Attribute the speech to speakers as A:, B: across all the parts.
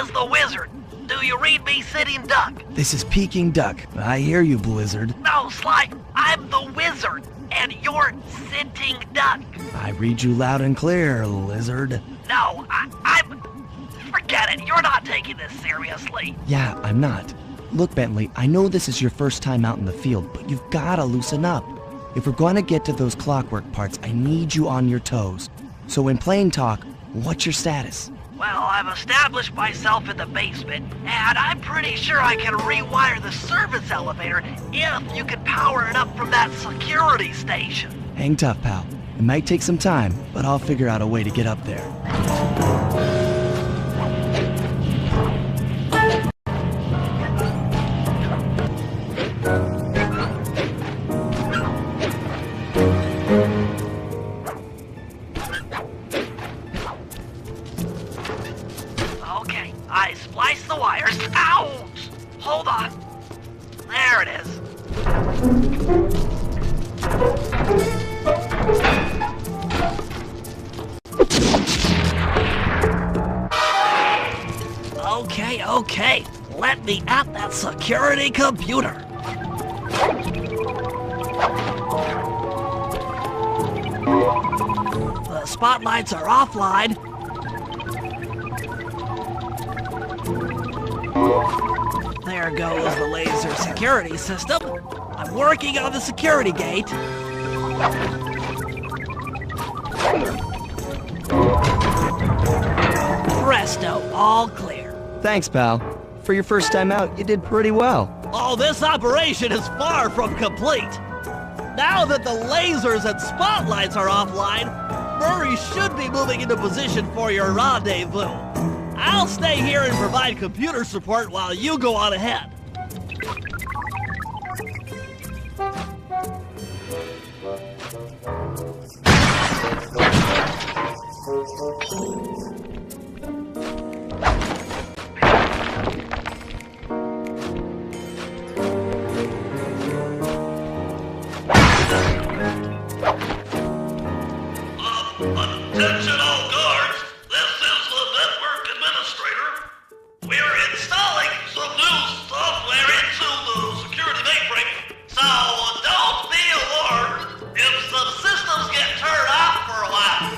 A: is the Wizard. Do you read me, Sitting Duck?
B: This is Peking Duck. I hear you, Blizzard.
A: No, Sly, I'm the Wizard, and you're Sitting Duck.
B: I read you loud and clear, Lizard.
A: No, I'm... Forget it, you're not taking this seriously.
B: Yeah, I'm not. Look, Bentley, I know this is your first time out in the field, but you've gotta loosen up. If we're going to get to those clockwork parts, I need you on your toes. So in plain talk, what's your status?
A: Well, I've established myself in the basement, and I'm pretty sure I can rewire the service elevator if you can power it up from that security station.
B: Hang tough, pal. It might take some time, but I'll figure out a way to get up there.
A: Okay, I spliced the wires. Ouch! Hold on. There it is. Okay. Let me at that security computer. The spotlights are offline. There goes the laser security system. I'm working on the security gate. Presto, all clear.
B: Thanks, pal. For your first time out, you did pretty well.
A: Oh, this operation is far from complete. Now that the lasers and spotlights are offline, Murray should be moving into position for your rendezvous. I'll stay here and provide computer support while you go on ahead.
C: Attention all guards, this is the network administrator. We're installing some new software into the security mainframe, so don't be alarmed if some systems get turned off for a while.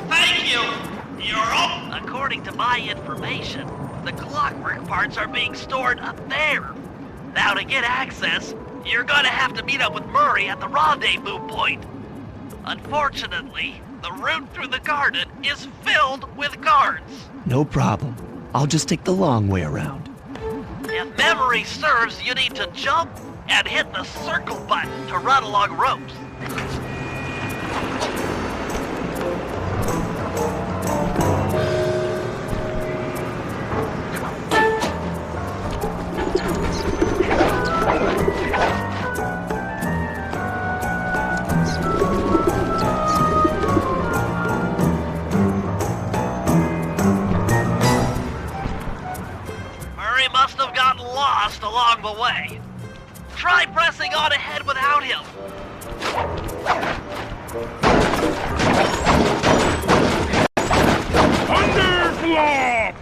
C: Thank you. You're up.
A: According to my information, the clockwork parts are being stored up there. Now to get access, you're gonna have to meet up with Murray at the rendezvous point. Unfortunately, the route through the garden is filled with guards.
B: No problem. I'll just take the long way around.
A: If memory serves, you need to jump and hit the circle button to run along ropes. Must have gotten lost along the way. Try pressing on ahead without him.
C: Thunderflop!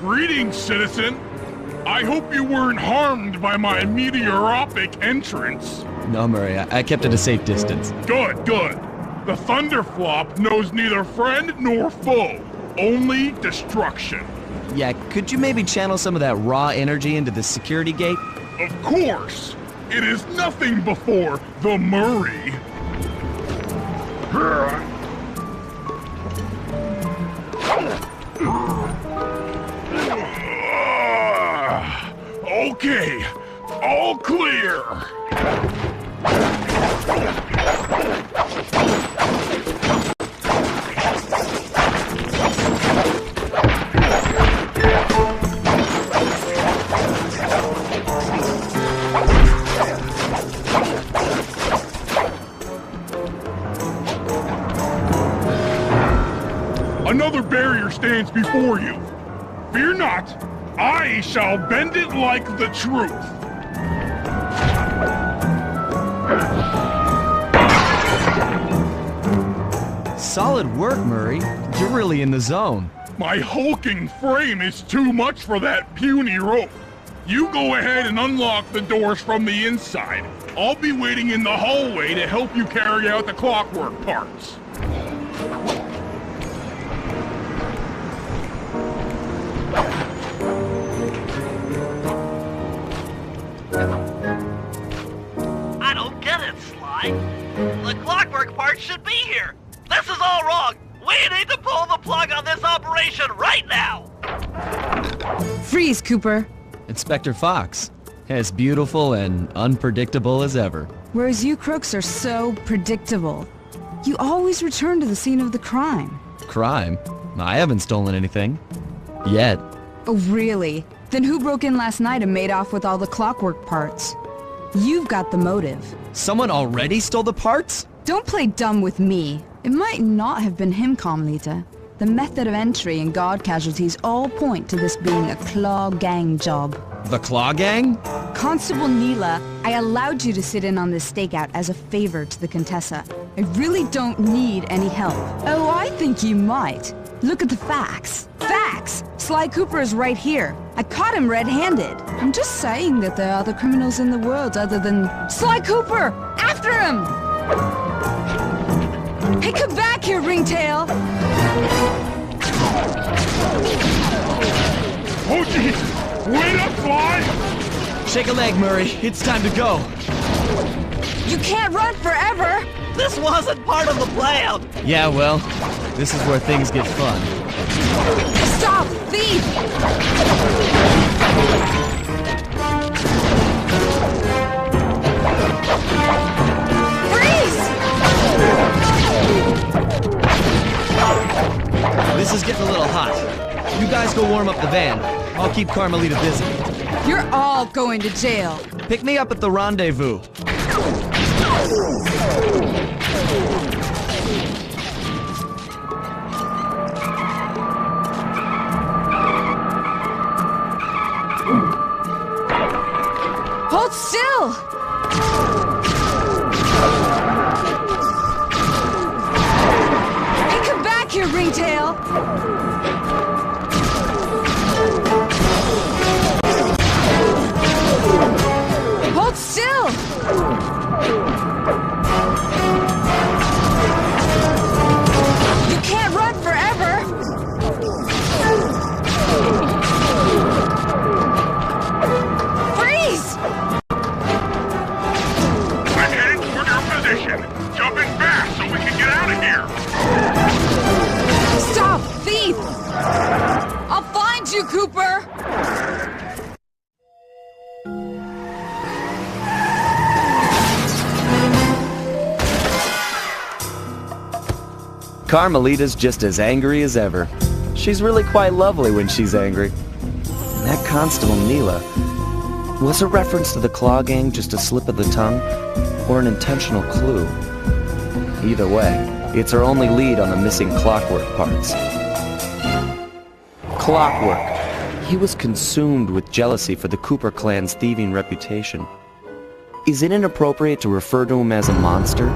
C: Greetings, citizen. I hope you weren't harmed by my meteoropic entrance.
B: No, Murray, I kept at a safe distance.
C: Good. The Thunderflop knows neither friend nor foe, only destruction.
B: Yeah, could you maybe channel some of that raw energy into the security gate?
C: Of course. It is nothing before the Murray. Okay, all clear. Another barrier stands before you. Fear not, I shall bend it like the truth.
B: Solid work, Murray. You're really in the zone.
D: My hulking frame is too much for that puny rope. You go ahead and unlock the doors from the inside. I'll be waiting in the hallway to help you carry out the clockwork parts.
A: I don't get it, Sly. The clockwork part should be here. This is all wrong. We need to pull the plug on this operation right now.
E: Freeze, Cooper.
B: Inspector Fox, as beautiful and unpredictable as ever.
E: Whereas you crooks are so predictable. You always return to the scene of the crime.
B: Crime? I haven't stolen anything. Yet.
E: Oh, really? Then who broke in last night and made off with all the clockwork parts? You've got the motive.
B: Someone already stole the parts?
E: Don't play dumb with me. It might not have been him, Carmelita. The method of entry and guard casualties all point to this being a Claw Gang job.
B: The Claw Gang?
E: Constable Neela, I allowed you to sit in on this stakeout as a favor to the Contessa. I really don't need any help. Oh, I think you might. Look at the facts. Facts! Sly Cooper is right here. I caught him red-handed. I'm just saying that there are other criminals in the world other than... Sly Cooper! After him! Hey, come back here, Ringtail!
D: Oh, jeez! Wait up, Sly!
B: Shake a leg, Murray. It's time to go.
E: You can't run forever!
A: This wasn't part of the plan.
B: Yeah, well, this is where things get fun.
E: Stop, thief! Freeze!
B: This is getting a little hot. You guys go warm up the van. I'll keep Carmelita busy.
E: You're all going to jail.
B: Pick me up at the rendezvous.
E: Hold still! Hey, come back here, Ringtail! Hold still! You can't run forever! Freeze!
D: I'm heading toward your position. Jump in fast so we can get out of here.
E: Stop, thief! I'll find you, Cooper!
B: Carmelita's just as angry as ever. She's really quite lovely when she's angry. That Constable Neela, was a reference to the Claw Gang just a slip of the tongue, or an intentional clue? Either way, it's our only lead on the missing clockwork parts. Clockwork. He was consumed with jealousy for the Cooper clan's thieving reputation. Is it inappropriate to refer to him as a monster?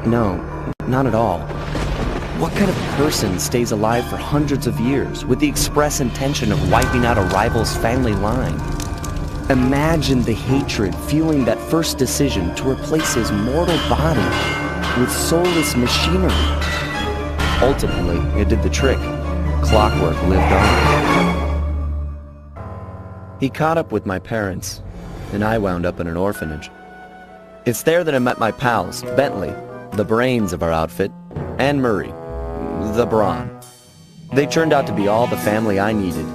B: No, not at all. What kind of person stays alive for hundreds of years with the express intention of wiping out a rival's family line? Imagine the hatred fueling that first decision to replace his mortal body with soulless machinery. Ultimately, it did the trick. Clockwork lived on. He caught up with my parents, and I wound up in an orphanage. It's there that I met my pals, Bentley, the brains of our outfit, and Murray, the brawn. They turned out to be all the family I needed.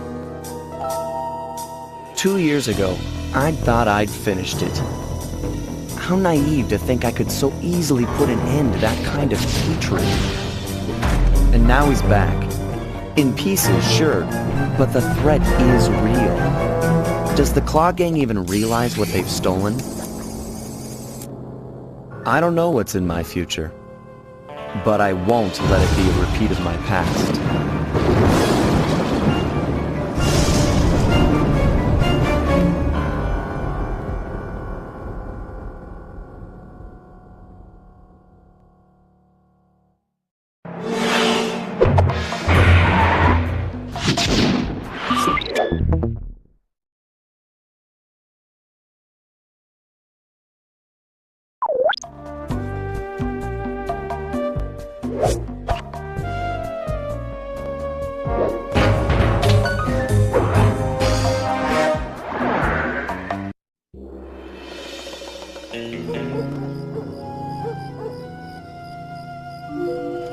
B: 2 years ago, I'd thought I'd finished it. How naive to think I could so easily put an end to that kind of hatred. And now he's back. In pieces, sure, but the threat is real. Does the Claw Gang even realize what they've stolen? I don't know what's in my future, but I won't let it be a repeat of my past.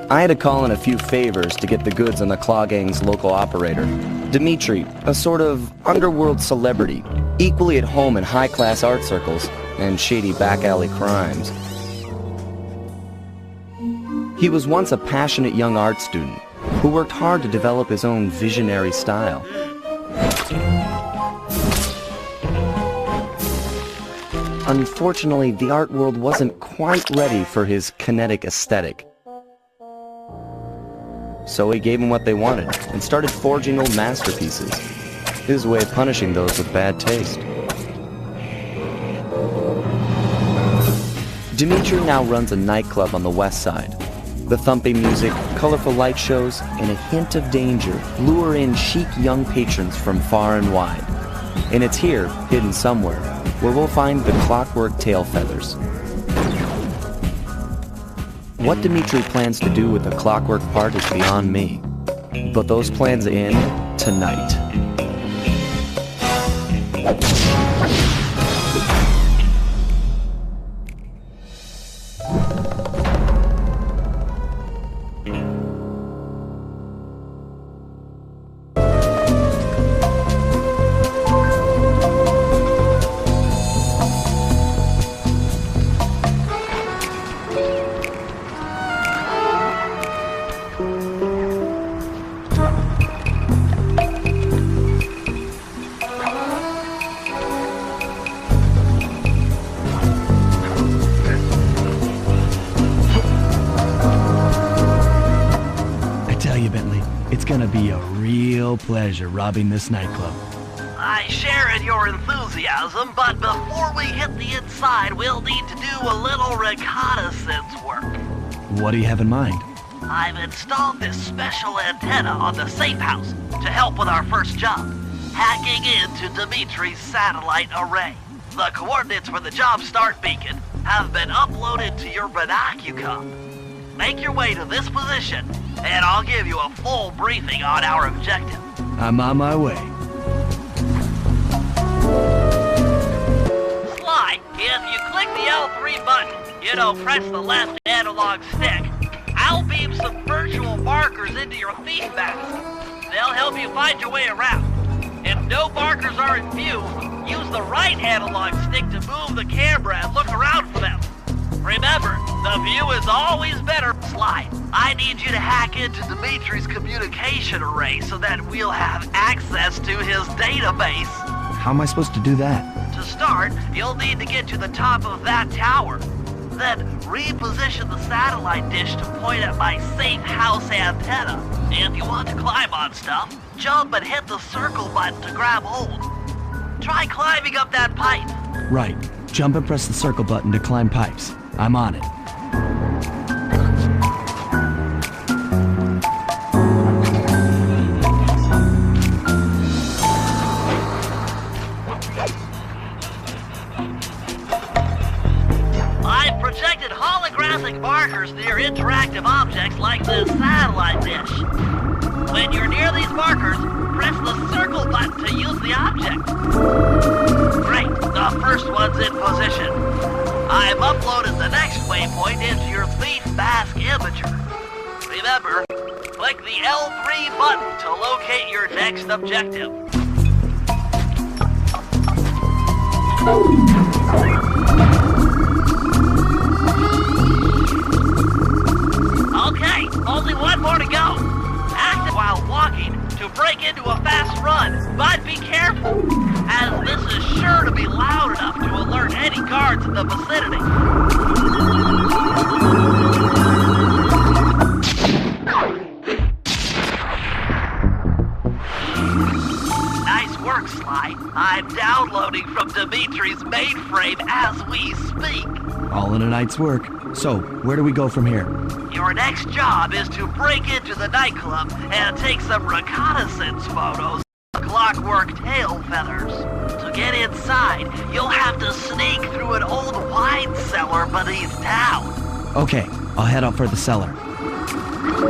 B: I had to call in a few favors to get the goods on the Claw Gang's local operator, Dimitri, a sort of underworld celebrity, equally at home in high-class art circles and shady back-alley crimes. He was once a passionate young art student who worked hard to develop his own visionary style. Unfortunately, the art world wasn't quite ready for his kinetic aesthetic. So he gave them what they wanted and started forging old masterpieces. His way of punishing those with bad taste. Dimitri now runs a nightclub on the west side. The thumping music, colorful light shows, and a hint of danger lure in chic young patrons from far and wide. And it's here, hidden somewhere, where we'll find the Clockwork Tail Feathers. What Dimitri plans to do with the clockwork part is beyond me. But those plans end tonight. It's gonna be a real pleasure robbing this nightclub.
A: I share in your enthusiasm, but before we hit the inside, we'll need to do a little reconnaissance work.
B: What do you have in mind?
A: I've installed this special antenna on the safe house to help with our first job, hacking into Dimitri's satellite array. The coordinates for the job start beacon have been uploaded to your Binocucom. Make your way to this position, and I'll give you a full briefing on our objective.
B: I'm on my way.
A: Sly, if you click the L3 button, press the left analog stick, I'll beam some virtual markers into your thief mask. They'll help you find your way around. If no markers are in view, use the right analog stick to move the camera and look around for them. Remember, the view is always better. Sly, I need you to hack into Dimitri's communication array so that we'll have access to his database.
B: How am I supposed to do that?
A: To start, you'll need to get to the top of that tower. Then reposition the satellite dish to point at my safe house antenna. If you want to climb on stuff, jump and hit the circle button to grab hold. Try climbing up that pipe.
B: Right. Jump and press the circle button to climb pipes. I'm on it.
A: I've projected holographic markers near interactive objects like this satellite dish. When you're near these markers, press the circle button to use the object. Great, the first one's in position. I've uploaded the next waypoint into your thief mask imager. Remember, click the L3 button to locate your next objective. Okay, only one more to go. Act while walking to break into a fast run, but be careful, as this is sure to be loud enough to alert any guards in the vicinity. Nice work, Sly. I'm downloading from Dimitri's mainframe as we speak.
B: All in a night's work. So, where do we go from here?
A: Your next job is to break into the nightclub and take some reconnaissance photos of Clockwork Tail Feathers. To get inside, you'll have to sneak through an old wine cellar beneath town.
B: Okay, I'll head up for the cellar.
D: Good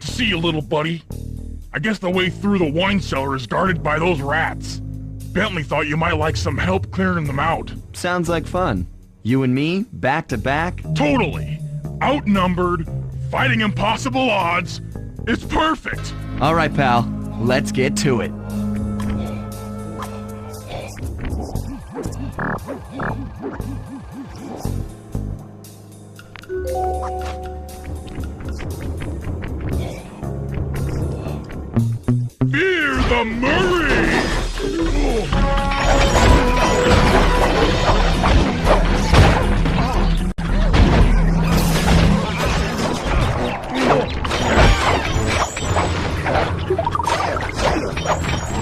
D: to see you, little buddy. I guess the way through the wine cellar is guarded by those rats. Bentley thought you might like some help clearing them out.
B: Sounds like fun. You and me, back to back?
D: Totally. Outnumbered, fighting impossible odds. It's perfect.
B: All right, pal. Let's get to it.
D: Fear the Murray!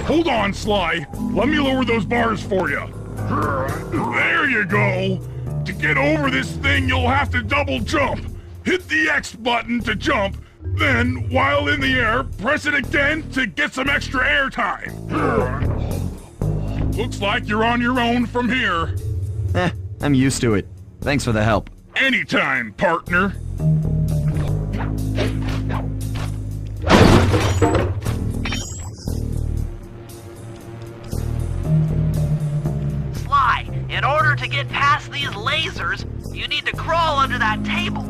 D: Hold on, Sly. Let me lower those bars for you. There you go. To get over this thing, you'll have to double jump. Hit the X button to jump, then, while in the air, press it again to get some extra air time. Looks like you're on your own from here.
B: I'm used to it. Thanks for the help.
D: Anytime, partner.
A: Sly, in order to get past these lasers, you need to crawl under that table.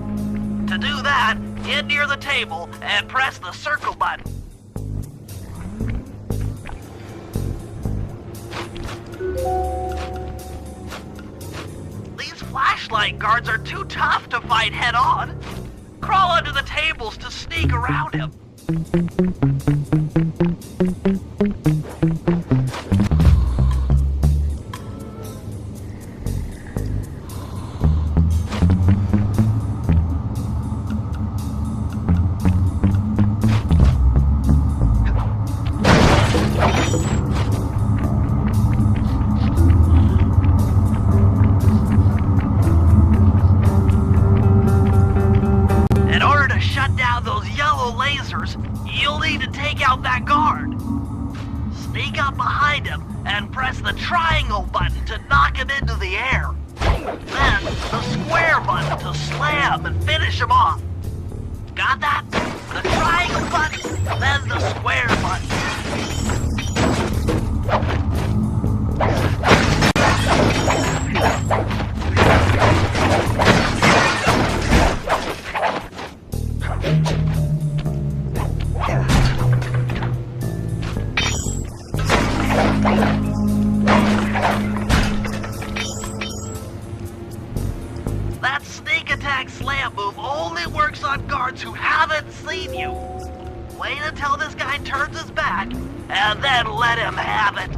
A: To do that, get near the table and press the circle button. These flashlight guards are too tough to fight head-on. Crawl under the tables to sneak around him. You'll need to take out that guard. Sneak up behind him and press the triangle button to knock him into the air. Then the square button to slam and finish him off. Got that? The triangle button, then the square button. That sneak attack slam move only works on guards who haven't seen you. Wait until this guy turns his back, and then let him have it.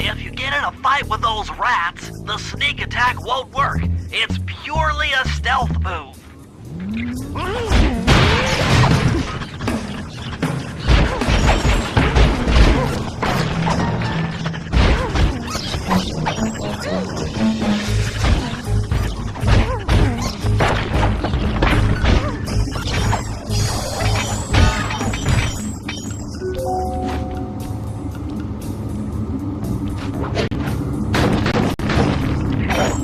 A: If you get in a fight with those rats, the sneak attack won't work. It's purely a stealth move.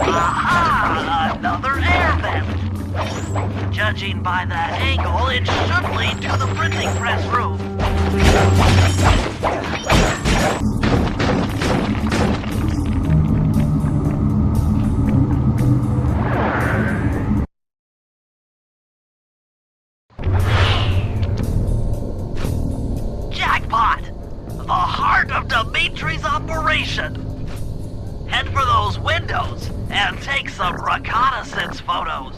A: Aha! Another air vent. Judging by that angle, it should lead to the printing press room. Jackpot! The heart of Dimitri's operation. Head for those windows and take some reconnaissance photos.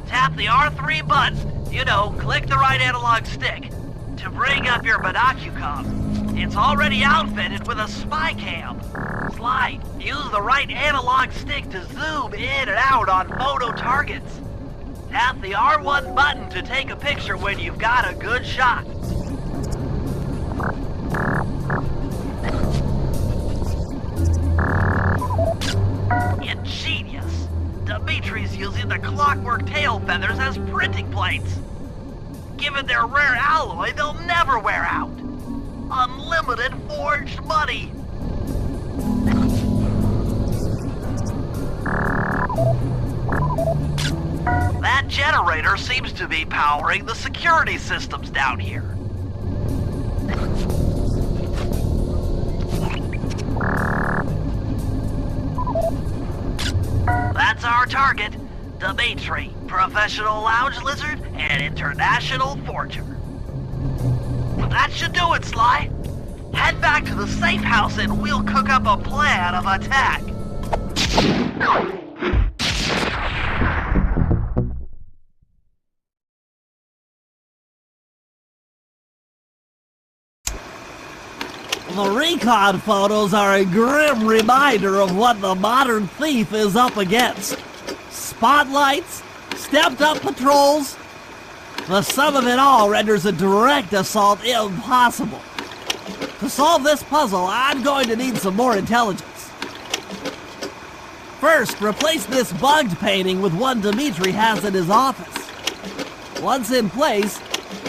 A: Tap the R3 button, click the right analog stick, to bring up your binocucom. It's already outfitted with a spy cam. Sly, use the right analog stick to zoom in and out on photo targets. Tap the R1 button to take a picture when you've got a good shot. Ingenious. Dimitri's using the clockwork tail feathers as printing plates. Given their rare alloy, they'll never wear out. Unlimited forged money. That generator seems to be powering the security systems down here. That's our target. Dimitri, professional lounge lizard and international forger. That should do it, Sly. Head back to the safe house and we'll cook up a plan of attack.
F: The recon photos are a grim reminder of what the modern thief is up against. Spotlights, stepped-up patrols. The sum of it all renders a direct assault impossible. To solve this puzzle, I'm going to need some more intelligence. First, replace this bugged painting with one Dimitri has in his office. Once in place,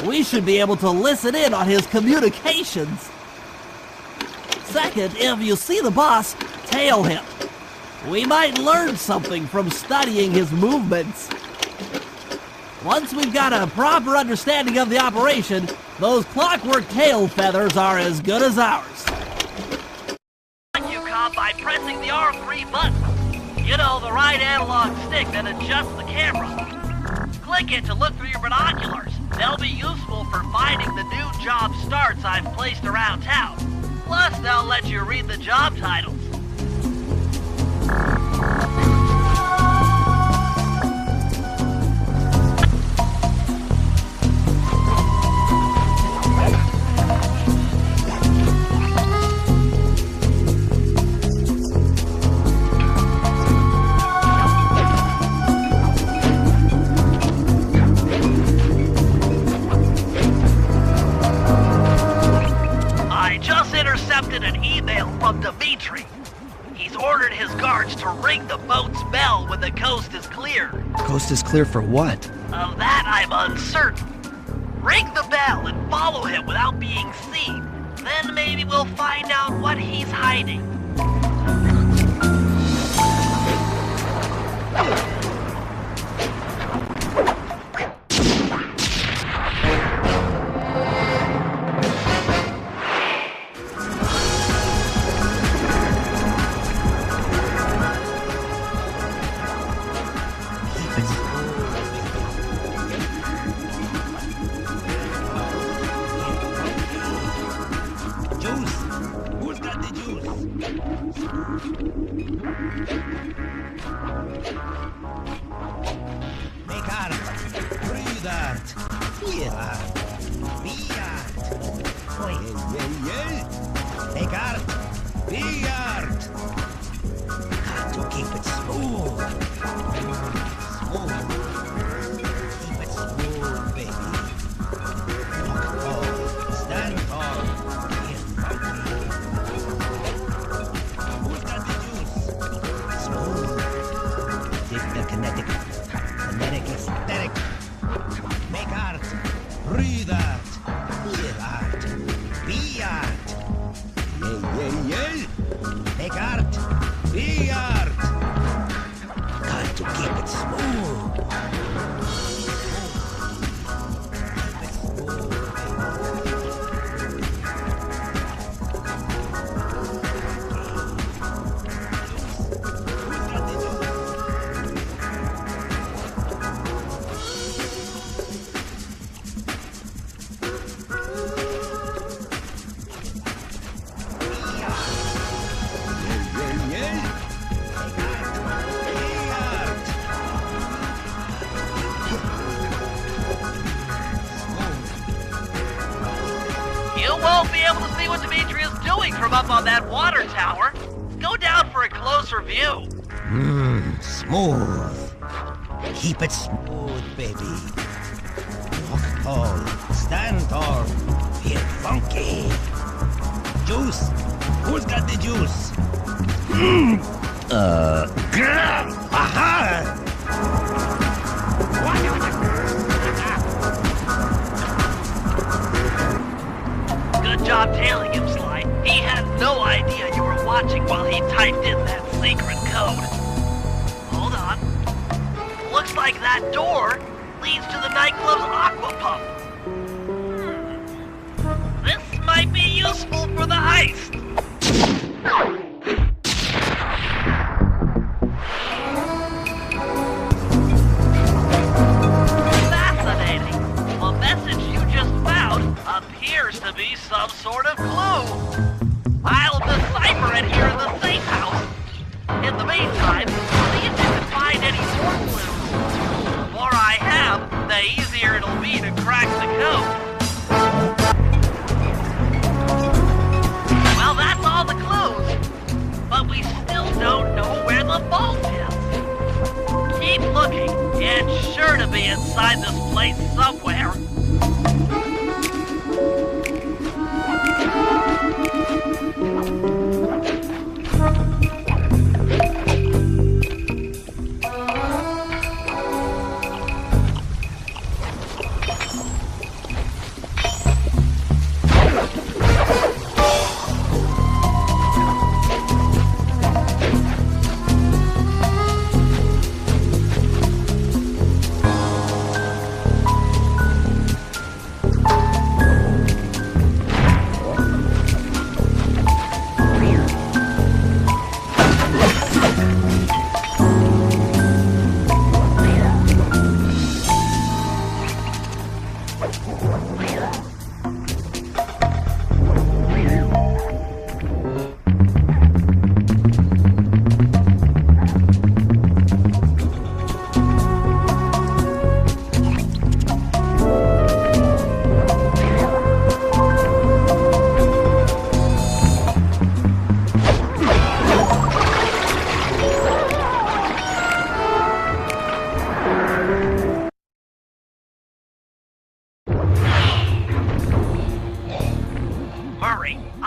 F: we should be able to listen in on his communications. Second, if you see the boss, tail him. We might learn something from studying his movements. Once we've got a proper understanding of the operation, those clockwork tail feathers are as good as ours.
A: You come by pressing the R3 button. You know, the right analog stick that adjusts the camera. Click it to look through your binoculars. They'll be useful for finding the new job starts I've placed around town. Plus, they'll let you read the job titles. An email from Dimitri. He's ordered his guards to ring the boat's bell when the coast is clear.
B: Coast is clear for what?
A: Of that I'm uncertain. Ring the bell and follow him without being seen. Then maybe we'll find out what he's hiding. You won't be able to see what Dimitri is doing from up on that water tower. Go down for a closer view.
G: Smooth. Keep it smooth, baby. Walk tall, stand tall, feel funky. Juice. Who's got the juice? Aha!
A: Good job tailing him, Sly. He had no idea you were watching while he typed in that secret code. Hold on. Looks like that door leads to the nightclub's aqua pump. This might be useful for the heist. Fascinating. The message you just found appears to be some sort of clue. I'll decipher it here in the safe house. In the meantime, see if you can find any more clues. The more I have, the easier it'll be to crack the code. Well, that's all the clues. But we still don't know where the vault is. Keep looking. It's sure to be inside this place somewhere.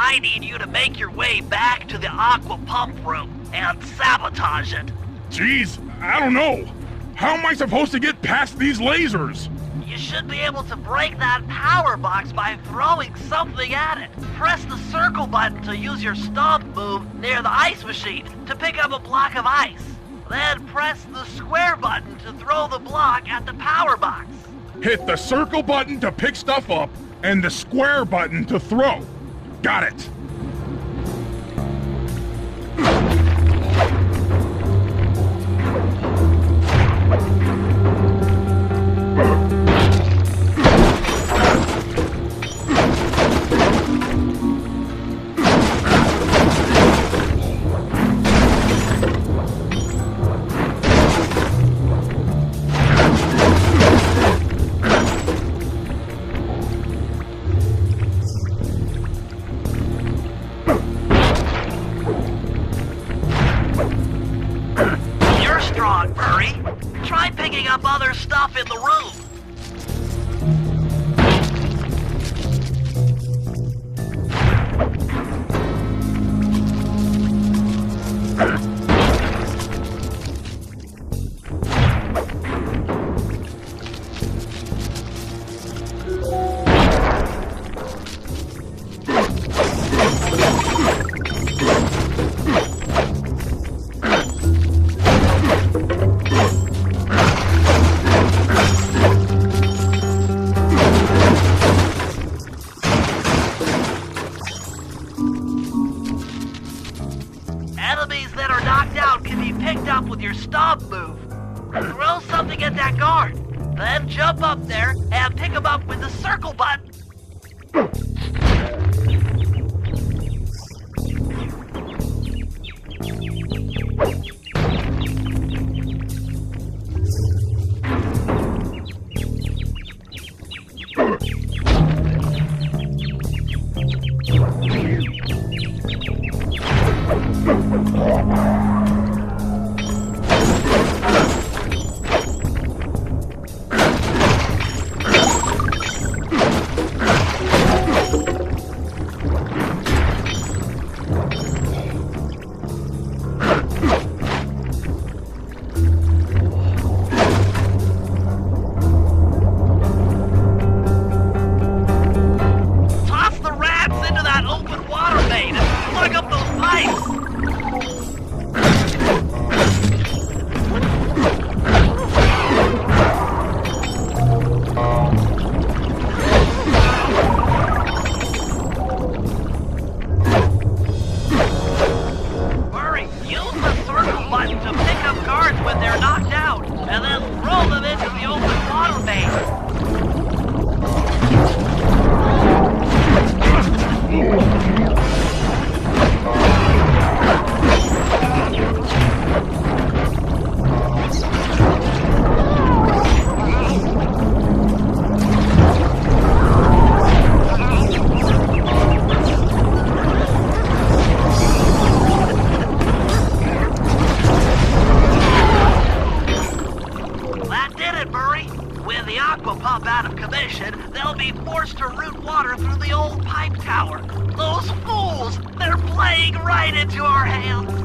A: I need you to make your way back to the aqua pump room and sabotage it.
D: Jeez, I don't know. How am I supposed to get past these lasers?
A: You should be able to break that power box by throwing something at it. Press the circle button to use your stomp move near the ice machine to pick up a block of ice. Then press the square button to throw the block at the power box.
D: Hit the circle button to pick stuff up and the square button to throw. Got it.
A: You're strong, Murray. Try picking up other stuff in the room. Enemies that are knocked out can be picked up with your stomp move. Throw something at that guard, then jump up there and pick him up with the circle button. be forced to route water through the old pipe tower. Those fools! They're playing right into our hands!